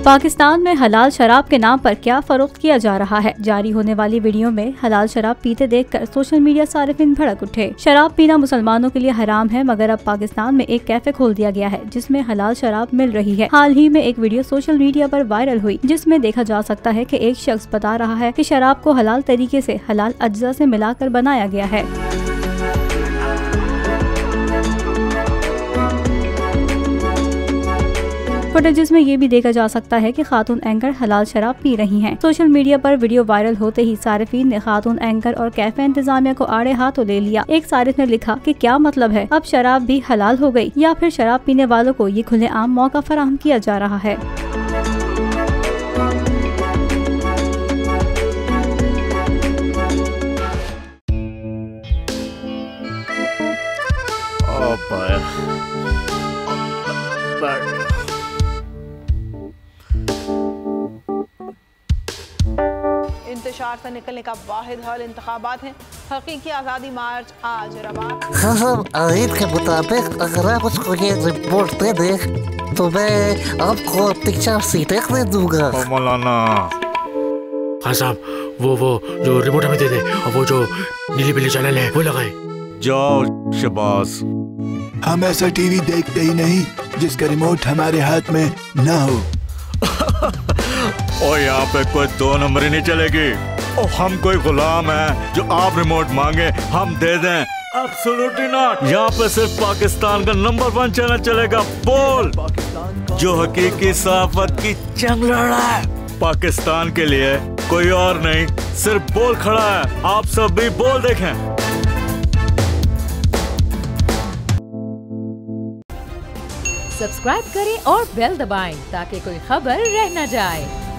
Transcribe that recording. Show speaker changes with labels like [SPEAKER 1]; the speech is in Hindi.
[SPEAKER 1] पाकिस्तान में हलाल शराब के नाम पर क्या फरोख्त किया जा रहा है। जारी होने वाली वीडियो में हलाल शराब पीते देखकर सोशल मीडिया सारिफिन भड़क उठे। शराब पीना मुसलमानों के लिए हराम है, मगर अब पाकिस्तान में एक कैफे खोल दिया गया है जिसमें हलाल शराब मिल रही है। हाल ही में एक वीडियो सोशल मीडिया पर वायरल हुई जिसमें देखा जा सकता है कि एक शख्स बता रहा है कि शराब को हलाल तरीके से हलाल अज्जा से मिलाकर बनाया गया है। फुटेज में ये भी देखा जा सकता है कि खातून एंकर हलाल शराब पी रही हैं। सोशल मीडिया पर वीडियो वायरल होते ही सारिफीन ने खातून एंकर और कैफे इंतजामिया को आड़े हाथों ले लिया। एक सारिफ ने लिखा कि क्या मतलब है, अब शराब भी हलाल हो गई, या फिर शराब पीने वालों को ये खुलेआम मौका फराहम किया जा रहा है।
[SPEAKER 2] इंतशार से निकलने का वाहिद हल इंतखाबात हैं। हकीकी आज़ादी मार्च आज रवा।
[SPEAKER 3] हाँ, आयत के मुताबिक अगर आप उसको ये रिपोर्ट दे दे तो मैं आपको 3-4 सीटें दे दूंगा।
[SPEAKER 4] मौलाना
[SPEAKER 5] हाँ साहब, वो जो रिपोर्ट हमें दे दे और वो जो नीली पीली चैनल है वो लगाए।
[SPEAKER 4] जाओ शबास।
[SPEAKER 6] हम ऐसा टीवी देखते ही नहीं जिसका रिमोट हमारे हाथ में ना हो।
[SPEAKER 4] और यहाँ पे कोई 2 नंबर ही नहीं चलेगी। और हम कोई गुलाम है जो आप रिमोट मांगे हम दे दें? Absolutely not. यहाँ पे सिर्फ पाकिस्तान का नंबर 1 चैनल चलेगा, बोल, जो हकीकी सहाफत की जंग लड़ रहा है। पाकिस्तान के लिए कोई और नहीं, सिर्फ बोल खड़ा है। आप सब भी बोल देखें।
[SPEAKER 7] सब्सक्राइब करें और बेल दबाएं ताकि कोई खबर रह न जाए।